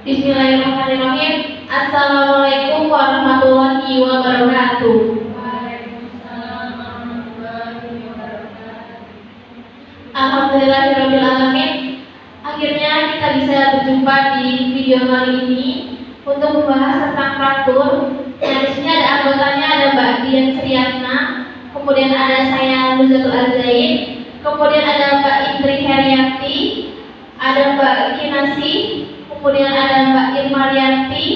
Bismillahirrahmanirrahim. Assalamualaikum warahmatullahi wabarakatuh. Waalaikumsalam warahmatullahi wabarakatuh. Alhamdulillahirabbil alamin. Akhirnya kita bisa berjumpa di video kali ini untuk membahas tentang fraktur. Nah, di sini ada anggotanya, ada Mbak Dian Sriyatna, kemudian ada saya Nuzatul Azain, kemudian ada Mbak Indri Herianti, ada Mbak Kinasi, kemudian ada Mbak Irmarianti,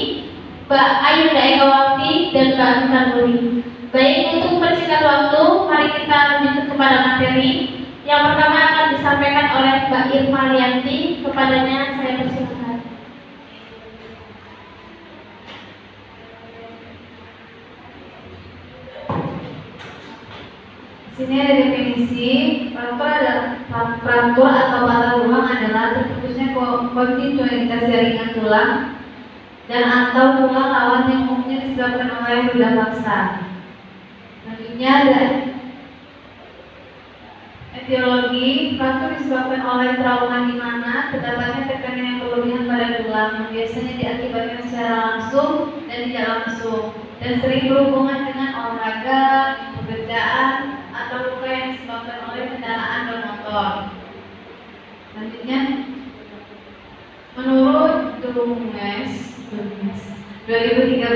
Mbak Ayunda Ekawati, dan Mbak Nurul. Baik, untuk mempersingkat waktu, mari kita lanjut kepada materi. Yang pertama akan disampaikan oleh Mbak Irmarianti. Kepadanya saya persilakan. Sini ada definisi fraktur atau patah tulang adalah terputusnya kontinuitas jaringan tulang dan atau tulang lawan yang umumnya disebabkan oleh bedah paksa. Selanjutnya ada etiologi. Fraktur disebabkan oleh trauma di mana terdapatnya tekanan yang berlebihan pada tulang yang biasanya diakibatkan secara langsung dan tidak langsung dan sering berhubungan dengan olahraga, pekerjaan, atau luka yang disebabkan oleh kendaraan bermotor. Selanjutnya, menurut Dunges 2013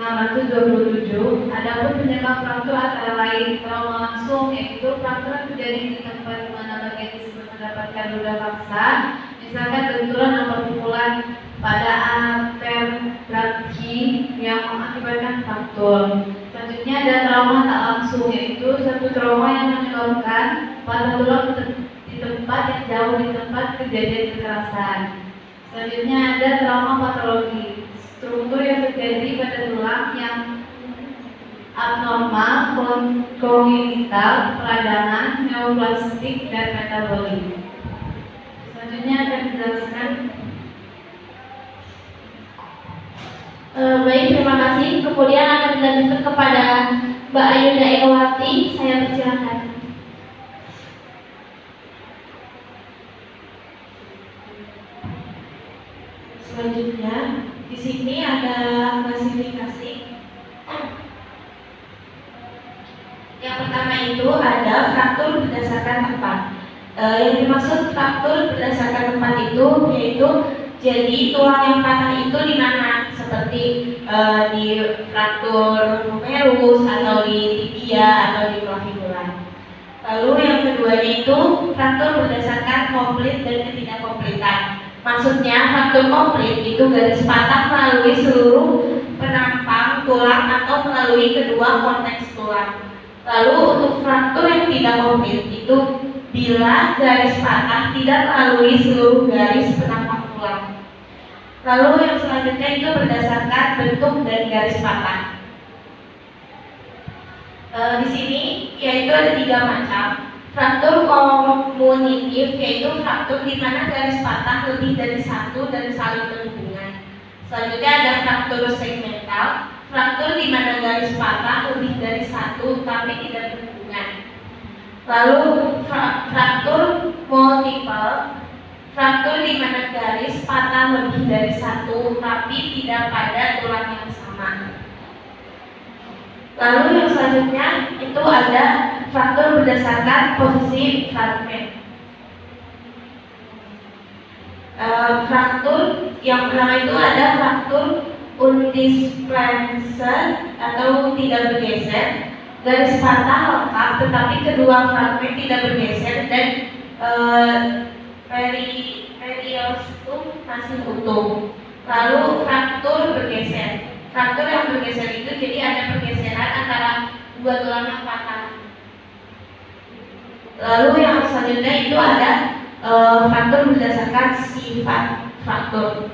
627, adapun penyebab fraktur antara lain trauma langsung, yaitu fraktur yang terjadi di tempat di mana bagian tersebut mendapatkan luka paksa, misalkan benturan atau pukulan pada arter brachii yang mengakibatkan fraktur. Selanjutnya ada trauma tak langsung, yaitu satu trauma yang menyebabkan patah tulang di tempat yang jauh di tempat kejadian kekerasan. Selanjutnya ada trauma patologi, struktur yang terjadi pada tulang yang abnormal, kongenital, peradangan, neoplastik, dan metabolik. Selanjutnya akan dijelaskan. Baik, terima kasih. Kemudian akan dilanjutkan kepada Mbak Ayunda Ekawati. Saya persilakan. Selanjutnya, di sini ada klasifikasi. Yang pertama itu ada fraktur berdasarkan tempat. Yang dimaksud fraktur berdasarkan tempat itu yaitu jadi tulang yang patah itu di mana, seperti di fraktur humerus atau di tibia atau di clavicula. Lalu yang keduanya itu fraktur berdasarkan komplit dan ketidakkompletan. Maksudnya fraktur komplit itu garis patah melalui seluruh penampang tulang atau melalui kedua konteks tulang. Lalu untuk fraktur yang tidak komplit itu bila garis patah tidak melalui seluruh garis penampang tulang. Lalu yang selanjutnya itu berdasarkan bentuk dari garis patah. Di sini yaitu ada 3 macam. Fraktur komunitif yaitu fraktur di mana garis patah lebih dari 1 dan saling berhubungan. Selanjutnya ada fraktur segmental, fraktur di mana garis patah lebih dari 1 tapi tidak berhubungan. Lalu fraktur multiple, fraktur di mana garis patah lebih dari 1 tapi tidak pada tulang yang sama. Lalu yang selanjutnya itu ada fraktur berdasarkan posisi fragmen. Fraktur yang pertama itu ada fraktur undisplaced atau tidak bergeser, garis patah lengkap tetapi kedua fragmen tidak bergeser dan periosteum masih utuh. Lalu fraktur bergeser. Fraktur yang bergeser itu jadi ada pergeseran antara dua tulang yang patah. Lalu yang selanjutnya itu ada fraktur berdasarkan sifat fraktur.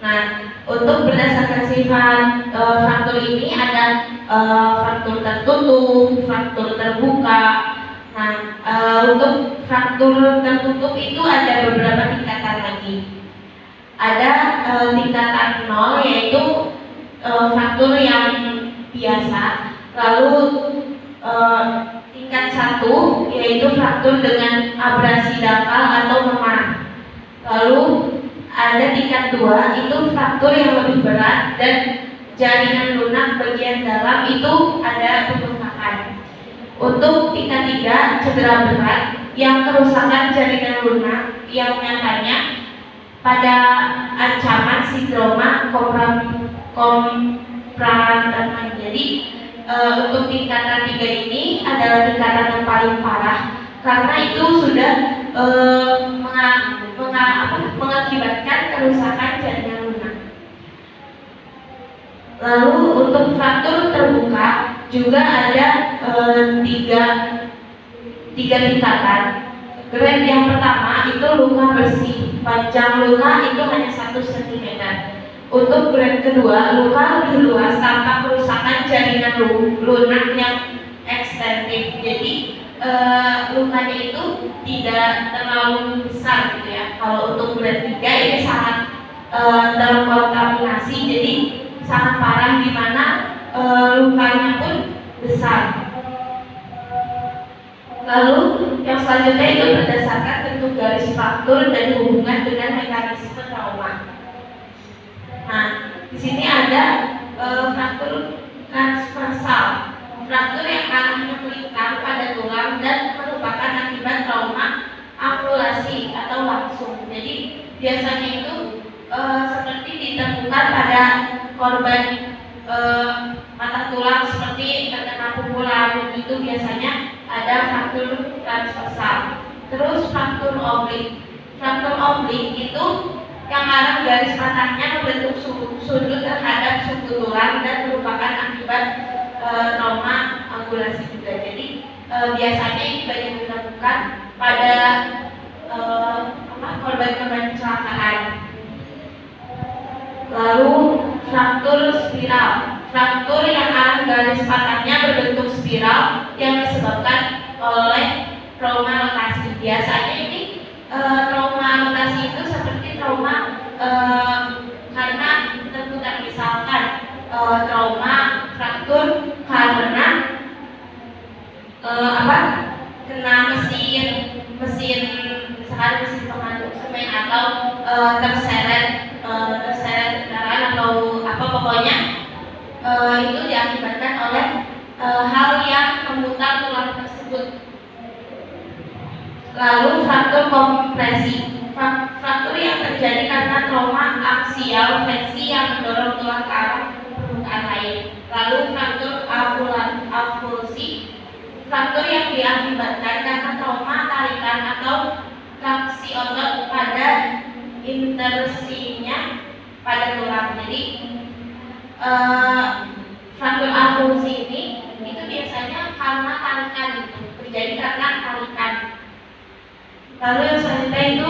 Nah, untuk berdasarkan sifat fraktur ini ada fraktur tertutup, fraktur terbuka. Nah, untuk fraktur tertutup itu ada beberapa tingkatan lagi. Ada tingkatan 0 yaitu fraktur yang biasa. Lalu tingkat 1 yaitu fraktur dengan abrasi dangkal atau memar. Lalu ada tingkat 2 itu fraktur yang lebih berat dan jaringan lunak bagian dalam itu ada pembengkakan. Untuk tingkat 3 cedera berat yang kerusakan jaringan lunak yang nyatanya pada ancaman sindroma kompranoman. Jadi untuk tingkatan 3 ini adalah tingkatan yang paling parah karena itu sudah mengakibatkan kerusakan jaringan lunak. Lalu untuk fraktur terbuka juga ada tiga tingkatan. Grade yang pertama itu luka bersih, panjang luka itu hanya 1 cm. Untuk grade kedua, luka lebih luas tanpa kerusakan jaringan lunak yang ekstensif. Jadi lukanya itu tidak terlalu besar gitu ya. Kalau untuk grade 3 ini sangat terkontaminasi, jadi sangat parah di mana lukanya pun besar. Lalu yang selanjutnya itu berdasarkan bentuk garis fraktur dan hubungan dengan mekanisme trauma. Nah, di sini ada fraktur transversal, fraktur yang arahnya melingkar pada tulang dan merupakan akibat trauma amputasi atau langsung. Jadi biasanya itu seperti ditemukan pada korban patah tulang seperti terkena pukulan, itu biasanya ada fraktur transversal. Terus fraktur oblik. Fraktur oblik itu yang arah garis patahnya membentuk sudut terhadap sumbu tulang dan merupakan akibat trauma angulasi juga. Jadi biasanya ini banyak ditemukan pada korban-korban kecelakaan. Lalu fraktur spiral. Fraktur yang arah garis patahnya berbentuk spiral yang disebabkan oleh trauma lokasi. Biasanya ini trauma lokasi itu seperti trauma karena terputar, misalkan trauma fraktur karena kena mesin misalkan mesin pengaduk semen atau terseret kendaraan atau apa, pokoknya itu diakibatkan oleh hal yang memutar tulang tersebut. Lalu fraktur kompresi. Fraktur yang terjadi karena trauma aksial fleksi yang mendorong tulang ke arah permukaan lain. Lalu fraktur avulsi. Fraktur yang diakibatkan karena trauma tarikan atau traksi otot pada intersinya pada tulang. Jadi fraktur avulsi ini itu biasanya karena tarikan, terjadi karena tarikan. Lalu yang selanjutnya itu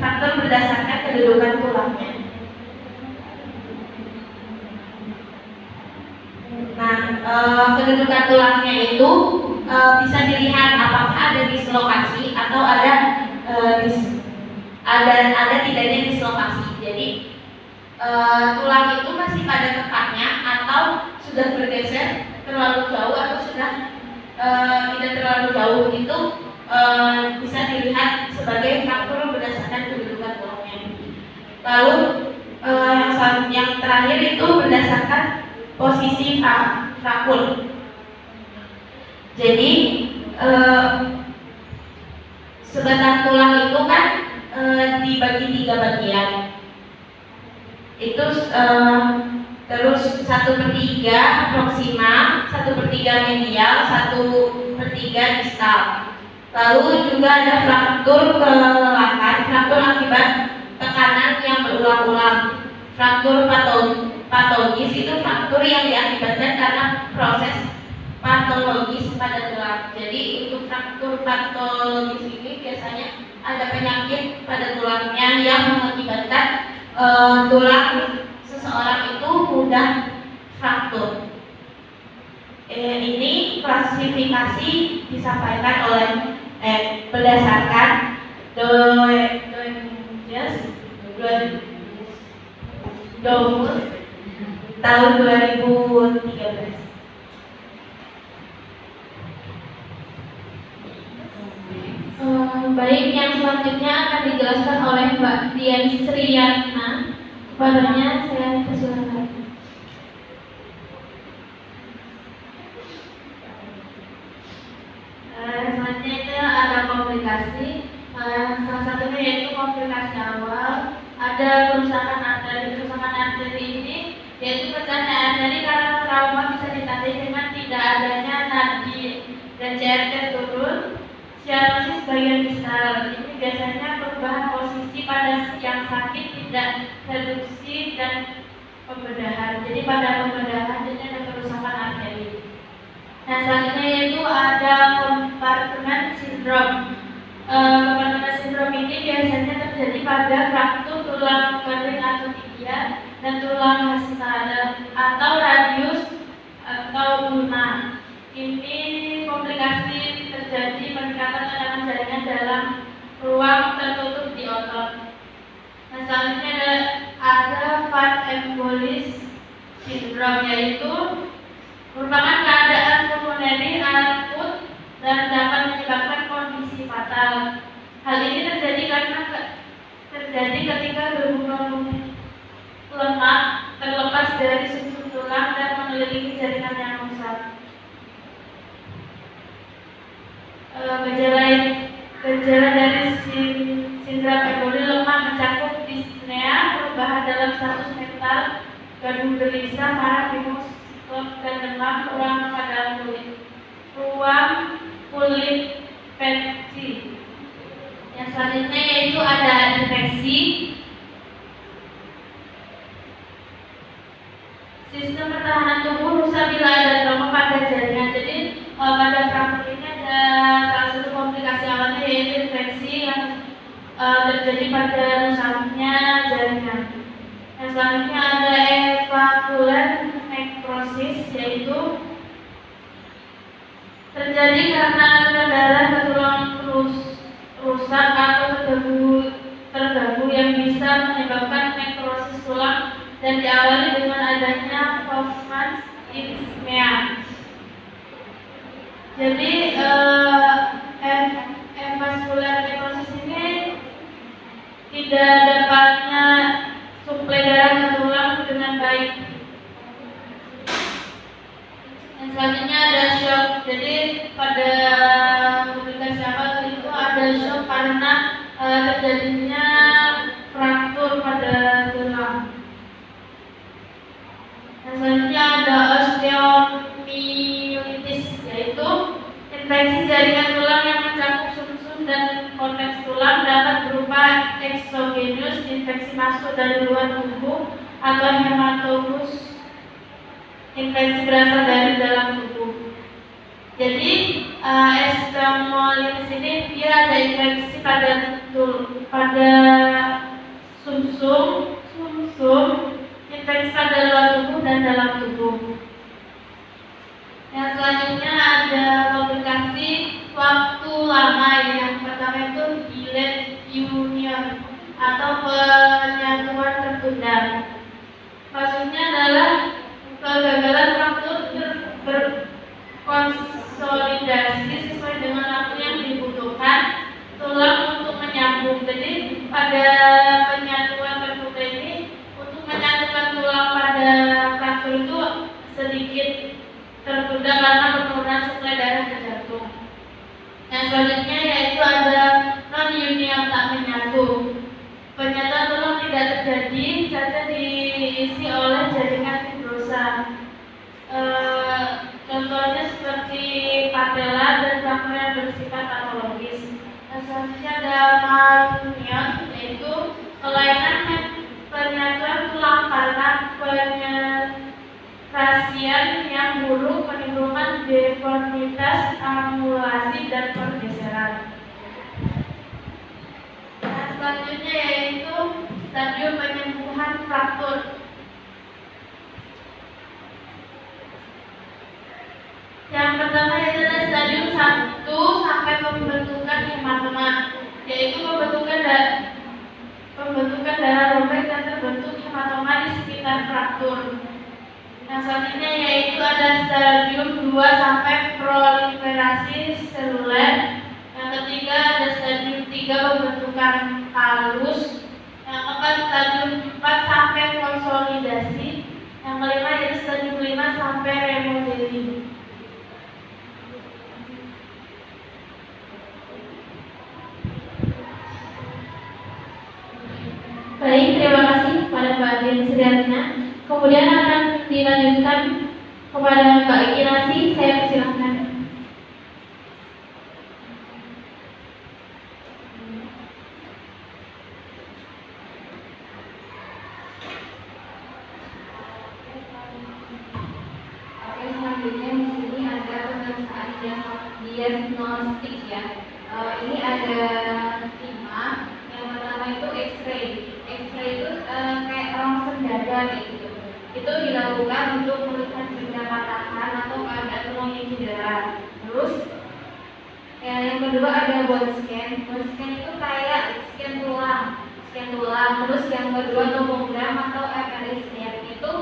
fraktur berdasarkan kedudukan tulangnya. Nah, kedudukan tulangnya itu bisa dilihat apakah ada dislokasi atau ada tidaknya dislokasi. Jadi tulang itu masih pada tempatnya atau sudah bergeser terlalu jauh atau sudah tidak terlalu jauh, itu bisa dilihat sebagai fraktur berdasarkan kedudukan tulangnya. Lalu yang terakhir itu berdasarkan posisi fraktur. Jadi sebatang tulang itu kan dibagi 3 bagian. Itu terus 1/3 proksimal, 1/3 medial, 1/3 distal. Lalu juga ada fraktur kelelahan, fraktur akibat tekanan yang berulang-ulang. Fraktur patologis itu fraktur yang diakibatkan karena proses patologis pada tulang. Jadi untuk fraktur patologis ini biasanya ada penyakit pada tulangnya yang mengakibatkan tulang seseorang itu mudah fraktur. Ini klasifikasi disampaikan oleh berdasarkan Domus tahun 2013. Baik, yang selanjutnya akan dijelaskan oleh Mbak Dian Sriyatna. Kepadanya saya persilakan. Selanjutnya itu ada komplikasi. Salah satunya yaitu komplikasi awal. Ada kerusakan arteri ini yaitu pecahnya arteri karena trauma bisa ditandai dengan tidak adanya nadi dan CRT turun. Sianosis bagian distal ini biasanya perubahan posisi pada yang sakit, tidak reduksi dan pembedahan. Jadi pada pembedahan jadi ada kerusakan arteri. Nah, selanjutnya yaitu ada compartment syndrome. Compartment syndrome ini biasanya terjadi pada fraktur tulang kering atau tibia dan tulang hasita atau radius atau ulna. Ini komplikasi terjadi peningkatan tekanan jaringan dalam ruang tertutup di otot. Nah, selanjutnya ada Van Embolis syndrome, yaitu merupakan keadaan pulmoneri akut dan dapat menyebabkan kondisi fatal. Hal ini terjadi ketika gelembung lemak terlepas dari sumsum tulang dan mengelilingi jaringan yang rusak. Gejala dari sindrom emboli lemah mencakup dyspnea, perubahan dalam status mental, gaduh gelisah, marah, bingung, dan demam, ruang pada kulit infeksi. Yang selanjutnya yaitu ada infeksi. Sistem pertahanan tubuh rusak bila ada trauma pada jaringan. Jadi pada fraktur ini ada salah satu komplikasi awalnya yaitu infeksi yang terjadi pada rusaknya jaringan. Yang selanjutnya ada evakular nekrosis, yaitu terjadi karena darah ke tulang rusak atau terganggu yang bisa menyebabkan nekrosis tulang dan diawali dengan adanya Hoffman's ischemia. Jadi evaskular nekrosis ini tidak dapatnya suplai darah ke tulang dengan baik. Yang selanjutnya ada shock. Jadi pada komplikasi awal itu ada shock karena terjadinya fraktur pada tulang. Yang selanjutnya ada osteomyelitis, yaitu infeksi jaringan tulang yang mencakup sumsum dan korteks tulang, dapat berupa eksogenus, infeksi masuk dari luar tubuh, atau hematogus, infeksi berasal dari dalam tubuh. Jadi osteomyelitis ini dia ada infeksi pada sumsum, infeksi pada luar tubuh dan dalam tubuh. Yang selanjutnya ada komplikasi waktu lama. Yang pertama itu delayed union atau penyatuan tertunda. Maksudnya adalah kegagalan fraktur berkonsolidasi sesuai dengan waktu yang dibutuhkan tulang untuk menyambung. Jadi pada penyatuan tertunda ini, untuk menyatukan tulang pada fraktur itu sedikit tertunda karena penurunan suplai darah ke jantung. Yang selanjutnya yaitu ada non-union, tak menyatu. Penyatuan tulang tidak terjadi, saja diisi oleh jaringan fibrosa. Contohnya seperti patella dan fraktur yang bersifat patologis. Yang selanjutnya ada malunion, yaitu kelainan penyatuan tulang karena penetrasian yang buruk, menimbulkan deformitas, angulasi, dan pergeseran. Nah, selanjutnya yaitu stadium penyembuhan fraktur. Yang pertama yaitu stadium 1 sampai pembentukan hematoma, yaitu pembentukan darah robek dan terbentuk hematoma di sekitar fraktur. Yang selanjutnya yaitu ada stadium 2 sampai proliferasi seluler. Yang ketiga ada stadium 3 pembentukan halus. Yang keempat stadium 4 sampai konsolidasi. Yang kelima yaitu stadium 5 sampai remodeling. Baik, terima kasih kepada Mbak Dian Sriatna. Kemudian akan dilanjutkan kepada Mbak Kinasi. Saya persilahkan. Oke, selanjutnya di sini ada pemeriksaan diagnostik ya. Ini ada 5. Yang pertama itu X-ray. X-ray itu kayak ronsen dada gitu. Itu dilakukan untuk melihat benda patahan atau keadaan tulang yang cedera. Terus yang kedua ada bone scan. Bone scan itu kayak scan tulang. Terus yang kedua tomogram atau MRI scan. Itu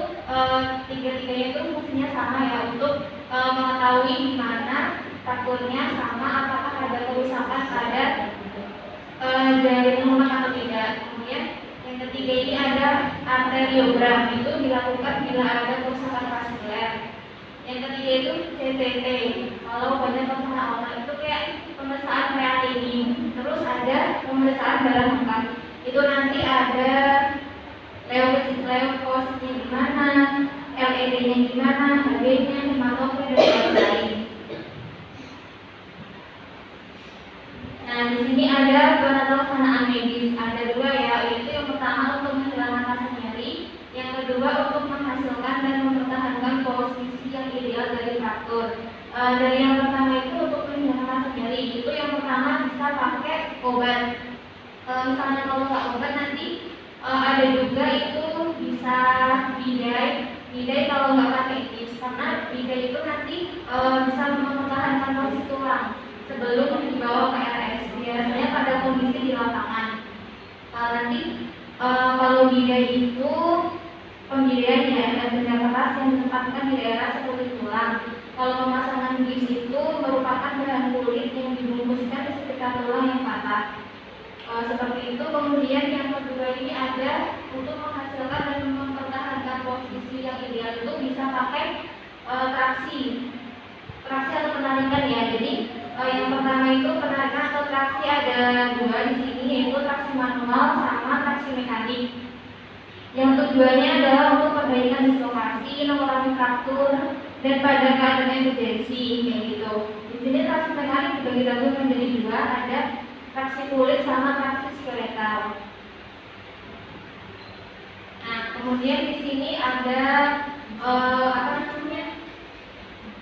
tiga-tiganya itu fungsinya sama ya, untuk mengetahui di mana frakturnya, sama apakah ada kerusakan pada jari lunak atau tidak. Kemudian yang ketiga ini ada arteriogram. Itu dilakukan bila ada kerusakan vaskuler. Yang ketiga itu CTT. Kalau banyak orang itu kayak pemeriksaan kreatinin. Terus ada pemeriksaan darah lengkap. Itu nanti ada leukositnya gimana, LED-nya gimana, HB-nya, hematokrit dan lain-lain. Nah, di sini ada pelaksanaan medis. Ada 2 ya, yaitu yang pertama untuk menghilangkan rasa nyeri, yang kedua untuk menghasilkan dan mempertahankan posisi yang ideal dari fraktur. Dari yang pertama itu untuk menghilangkan rasa nyeri, itu yang pertama bisa pakai obat. Misalnya kalau nggak obat nanti ada juga itu bisa bidai kalau nggak pakai gips, karena bidai itu nanti bisa mempertahankan posisi tulang sebelum dibawa ke RS. Biasanya pada kondisi di lapangan. Nanti kalau bidai itu pembidaian ya, ada benda keras yang ditempatkan di daerah sekulit tulang. Kalau pemasangan gips itu merupakan bahan kulit yang dibungkuskan di sekitar tulang yang patah. Seperti itu. Kemudian yang kedua ini ada untuk menghasilkan dan mempertahankan posisi yang ideal, itu bisa pakai traksi atau penarikan ya. Jadi yang pertama itu penarikan atau traksi ada 2 di sini, yaitu traksi manual sama traksi mekanik. Yang tujuannya adalah untuk perbaikan dislokasi, mengurangi fraktur, dan pada keadaan emergensi kayak gitu. Di sini traksi mekanik dibagi menjadi 2, ada traksi kulit sama traksi skeletal. Nah, kemudian di sini ada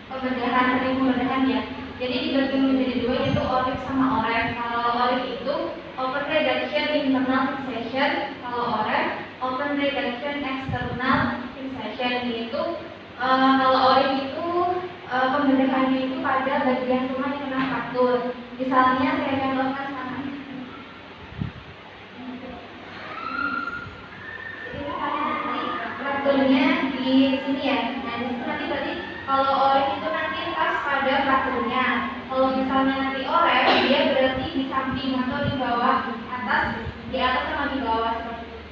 pembedahan ya. Jadi dibagi menjadi 2, yaitu ORIF sama OREF. Kalau ORIF itu Open Reduction Internal Fixation, kalau OREF Open Reduction External Fixation. Yaitu kalau ORIF itu pembedahannya itu pada bagian tulang yang kena fraktur. Misalnya saya contohkan frakturnya di sini ya. Nah, di situ nanti berarti kalau OREF itu nanti pas pada frakturnya. Kalau misalnya nanti OREF, dia berarti di samping atau di bawah, di atas sama di bawah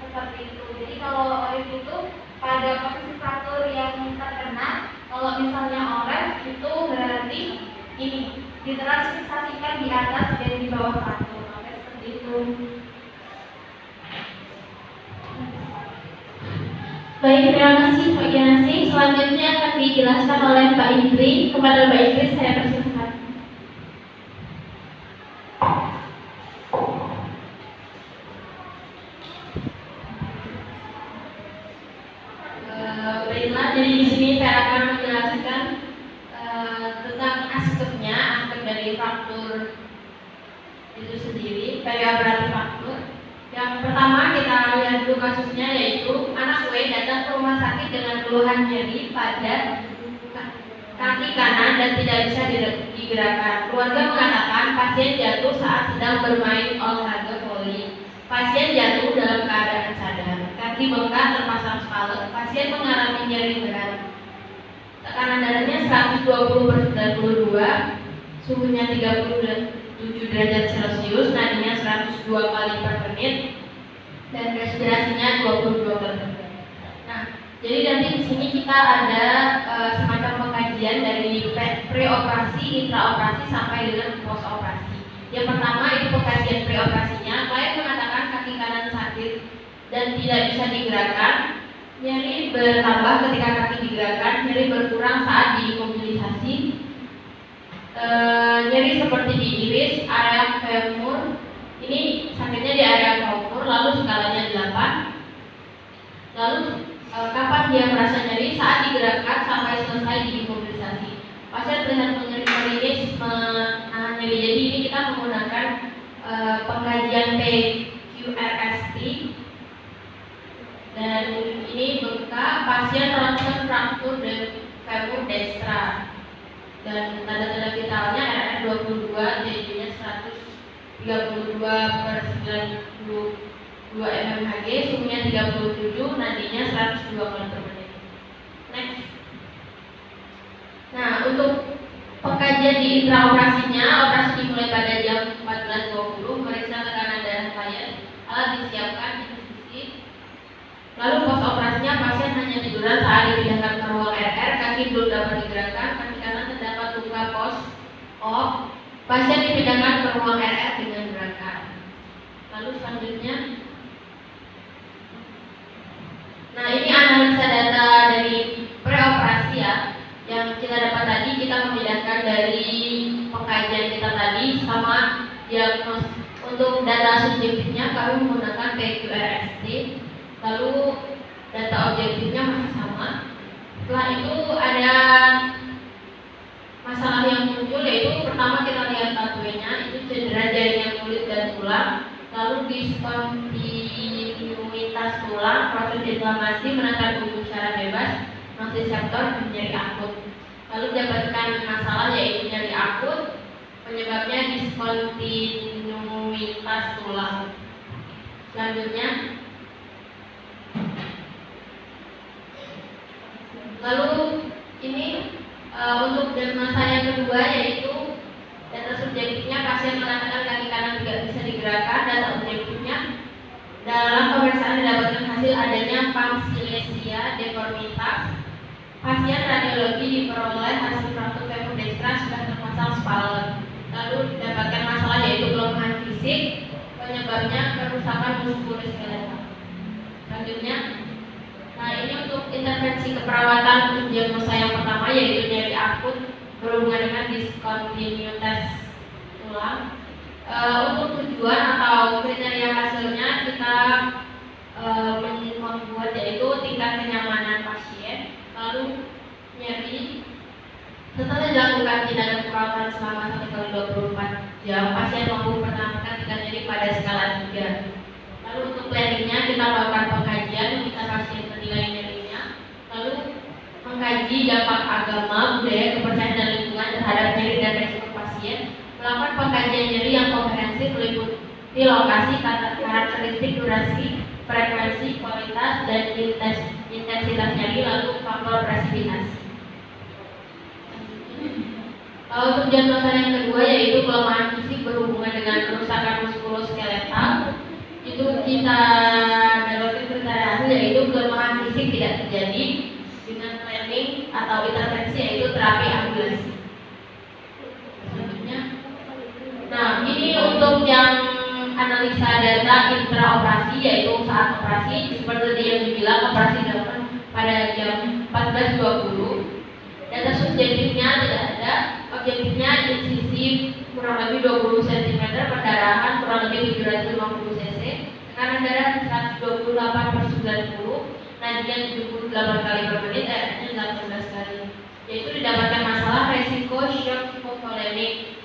seperti itu. Jadi kalau OREF itu pada posisi fraktur yang terkena, kalau misalnya OREF itu berarti ini ditranspitasikan di atas dan di bawah fraktur. Oke, seperti itu. Baik, terima kasih Mbak Kinasi. Selanjutnya akan dijelaskan oleh Mbak Indri. Kepada Mbak Indri saya persilahkan. Baiklah, jadi di sini saya akan menjelaskan tentang aspek dari fraktur itu sendiri, perioperatif fraktur. Yang pertama kita lihat dulu kasusnya, yaitu anak W datang ke rumah sakit dengan keluhan nyeri pada kaki kanan dan tidak bisa digerakkan. Keluarga mengatakan pasien jatuh saat sedang bermain olahraga voli. Pasien jatuh dalam keadaan sadar, kaki bengkak terpasang spalet. Pasien mengalami nyeri berat. Tekanan darahnya 120/92, suhunya 38 derajat Celcius, nadinya 102 kali per menit, dan respirasinya 22 kali per menit. Nah, jadi nanti di sini kita ada semacam pengkajian dari pre-operasi, intraoperasi sampai dengan post-operasi. Yang pertama itu pengkajian pre-operasinya. Klien mengatakan kaki kanan sakit dan tidak bisa digerakkan. Nyeri bertambah ketika kaki digerakkan, nyeri berkurang saat diimobilisasi. Nyeri seperti di iris, area femur. Ini sakitnya di area femur, lalu skalanya 8. Lalu kapan dia merasa nyeri? Saat digerakkan sampai selesai diimobilisasi. Pasien terlihat mengeris menahan nyeri. Jadi ini kita menggunakan pengkajian PQRST. Dan ini berupa pasien ronsen fraktur femur destra. Dan tanda-tanda vitalnya RR 22, TJ-nya 132/92 mmHg, suhunya 37, nadinya 102 kali per menit. Next. Nah, untuk pengkajian di intraoperasinya, operasi dimulai pada jam 14.20, meriksa tekanan darah klien, alat disiapkan di sisi. Lalu pos operasinya pasien hanya tiduran saat dipindahkan ke ruang RR, kaki belum dapat digerakkan, kaki kanan terdapat luka post-op, pasien dipindahkan ke ruang RR dengan gerakan. Lalu selanjutnya, nah ini analisa data dari preoperasi ya, yang kita dapat tadi. Kita membedakan dari pengkajian kita tadi sama diagnos. Untuk data subjektifnya kami menggunakan PQRST. Lalu data objektifnya masih sama. Setelah itu ada masalah yang muncul, yaitu pertama kita lihat pathway-nya, itu cedera jaringan kulit dan tulang, lalu diskontinuitas tulang, proses inflamasi, menekan tubuh secara bebas, nociceptor, dan nyeri akut. Lalu dapatkan masalah yaitu nyeri akut, penyebabnya diskontinuitas tulang. Selanjutnya, lalu ini untuk diagnosa yang kedua yaitu data subjektifnya, pasien mengatakan kaki kanan tidak bisa digerakkan. Data objektifnya, dalam pemeriksaan didapatkan hasil adanya pansilesia deformitas. Pasien radiologi diperoleh hasil fraktur femur destra sudah terpasang spalen. Lalu didapatkan masalah yaitu kelemahan fisik, penyebabnya kerusakan muskuloskeletal. Selanjutnya, nah ini untuk intervensi keperawatan untuk diagnosa yang pertama yaitu nyeri akut berhubungan dengan diskontinuitas tulang. Untuk tujuan atau kriteria hasilnya kita membuat yaitu tingkat kenyamanan pasien, lalu nyeri. Setelah dilakukan tindakan perawatan selama 1x24 jam, pasien mampu mempertahankan tingkat nyeri pada skala 3. Lalu untuk planningnya kita melakukan pengkajian, meminta pasien menilai nyerinya, lalu mengkaji dampak agama, budaya, kepercayaan dan lingkungan terhadap nyeri dan resiko pasien, melakukan pengkajian nyeri yang komprehensif meliputi lokasi, karakteristik, durasi, frekuensi, kualitas, dan intensitas nyeri, lalu faktor presipitasi. Lalu untuk diagnosa yang kedua yaitu kelemahan fisik berhubungan dengan kerusakan muskuloskeletal. Itu kita dapatkan kriteria hasil yaitu kelemahan fisik tidak terjadi dengan planning atau intervensi yaitu terapi ambulasi. Selanjutnya, nah ini untuk yang analisa data intraoperasi yaitu saat operasi, seperti yang dibilang operasi dilakukan pada jam 14.20. Data subjektifnya tidak ada, objektifnya insisi kurang lebih 20 cm, pendarahan kurang lebih 750 cc, tekanan darah 128/90, nadinya 78 kali per menit, RR-nya 18 kali. Yaitu didapatkan masalah resiko shock hipovolemik.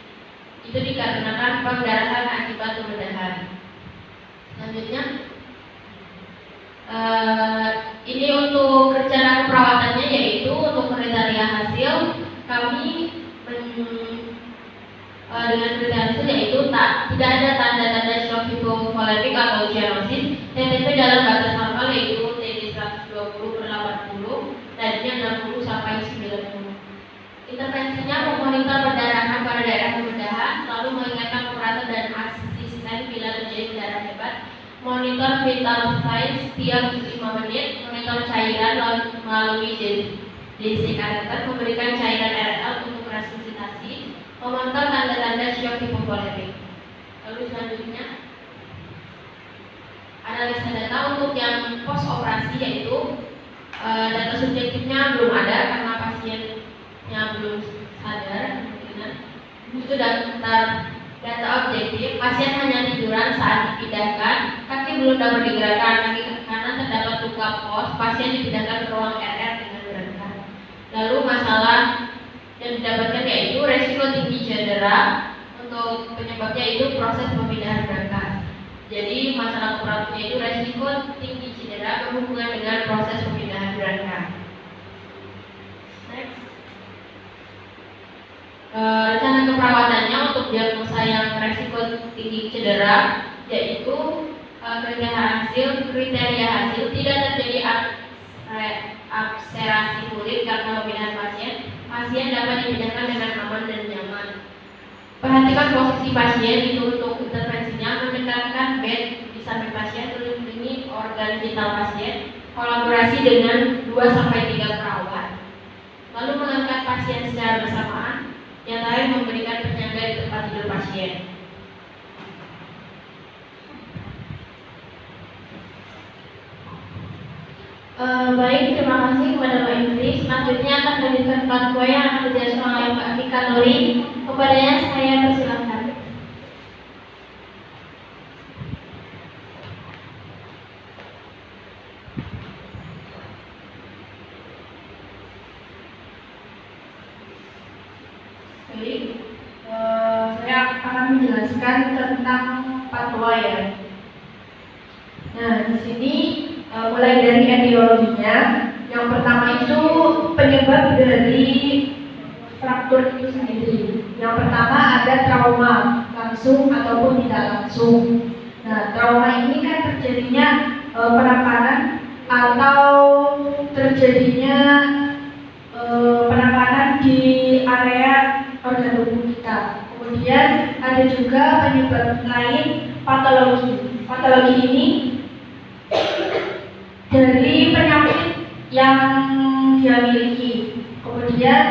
Itu dikarenakan pendarahan akibat pembedahan. Selanjutnya, ini untuk rencana keperawatannya yaitu untuk kriteria hasil kami dengan kriteria hasil yaitu tidak ada tanda-tanda shock hipovolemik atau cyanosis, TTP dalam batas normal yaitu TD 120/80, nadinya 60-90. Intervensinya memonitor perdarahan pada daerah pembedahan, lalu mengingatkan monitor vital signs setiap 5 menit, monitor cairan melalui DC kateter, memberikan cairan RL untuk resusitasi, memonitor tanda-tanda shock hipovolemik. Lalu selanjutnya analisa data untuk yang post operasi, yaitu data subjektifnya belum ada karena pasiennya belum sadar. Itu data objektif, pasien hanya tiduran saat dipindahkan, kaki belum dapat digerakkan, kaki kanan terdapat luka pos, pasien dipindahkan ke ruang RR dengan berat. Lalu masalah yang didapatkan yaitu resiko tinggi cedera. Untuk penyebabnya itu proses pemindahan berangkas. Jadi masalah keberatunya itu resiko tinggi cedera berhubungan dengan proses pemindahan berangkas. Next. Rencana keperawatannya untuk diagnosa yang resiko tinggi cedera, yaitu kriteria hasil tidak terjadi abserasi kulit karena pemindahan pasien dapat dipindahkan dengan aman dan nyaman. Perhatikan posisi pasien itu untuk intervensinya, mendekatkan bed di samping pasien, melindungi organ vital pasien, kolaborasi dengan 2-3 perawat, lalu mengangkat pasien secara bersamaan, yang lain memberikan penyangga di tempat tidur pasien. Baik, terima kasih kepada Mbak Indri. Selanjutnya akan melanjutkan fatwa yang akan dijelaskan oleh Mbak Atika Nuri. Kepadanya saya persilakan. Baik, saya akan menjelaskan tentang fatwa ya. Nah, di sini mulai dari etiologinya. Yang pertama itu penyebab dari fraktur itu sendiri. Yang pertama ada trauma langsung ataupun tidak langsung. Nah, trauma ini kan terjadinya penekanan atau terjadinya penekanan di area organ tubuh kita. Kemudian ada juga penyebab lain, patologi. Patologi ini dari penyakit yang dia miliki. Kemudian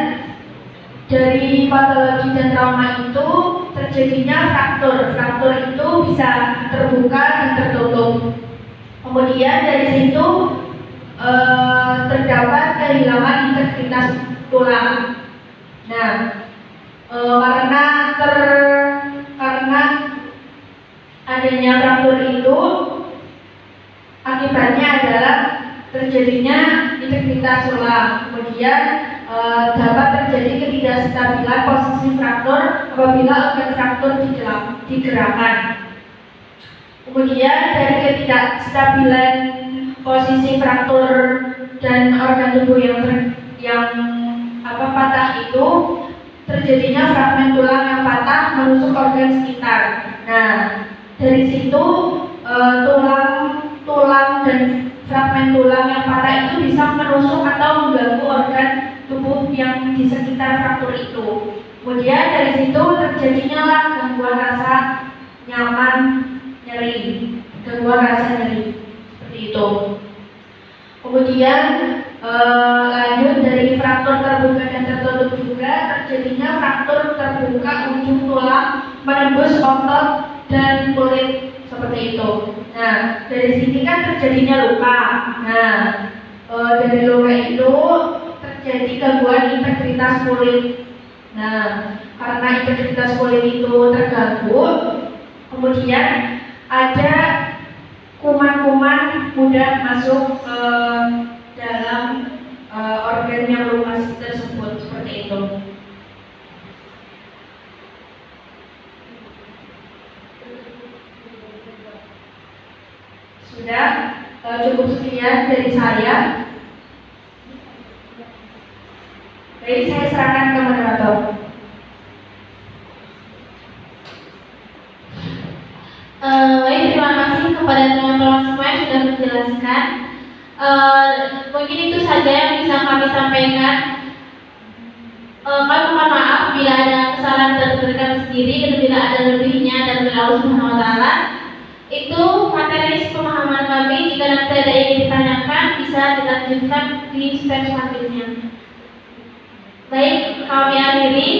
dari patologi dan trauma itu terjadinya fraktur. Fraktur itu bisa terbuka dan tertutup. Kemudian dari situ terdapat kehilangan integritas tulang. Nah, karena adanya fraktur itu, akibatnya adalah terjadinya integritas tulang. Kemudian dapat terjadi ketidakstabilan posisi fraktur apabila organ fraktur digerakkan. Kemudian dari ketidakstabilan posisi fraktur dan organ tubuh yang patah itu, terjadinya fragmen tulang yang patah menusuk organ sekitar. Nah, dari situ tulang dan fragmen tulang yang patah itu bisa menusuk atau mengganggu organ tubuh yang di sekitar fraktur itu. Kemudian dari situ terjadinya lah gangguan rasa nyaman, nyeri, gangguan rasa nyeri seperti itu. Kemudian lanjut dari fraktur terbuka dan tertutup juga terjadinya fraktur terbuka ujung tulang menembus otot dan kulit seperti itu. Nah, dari sini kan terjadinya luka. Nah, dari luka itu terjadi gangguan integritas kulit. Nah, karena integritas kulit itu terganggu, kemudian ada kuman-kuman mudah masuk ke dalam organ yang luka tersebut seperti itu. Sudah cukup sekian dari saya. Baik, saya serahkan ke moderator. Baik, terima kasih kepada teman-teman semua yang sudah menjelaskan. Mungkin itu saja yang bisa kami sampaikan. Kami mohon maaf bila ada kesalahan dan berikan sendiri, dan bila ada lebihnya dan dari Allah Subhanahu wa Ta'ala. Itu materi nanti ada yang ditanyakan bisa dilanjutkan di step selanjutnya. Baik, kami akhiri.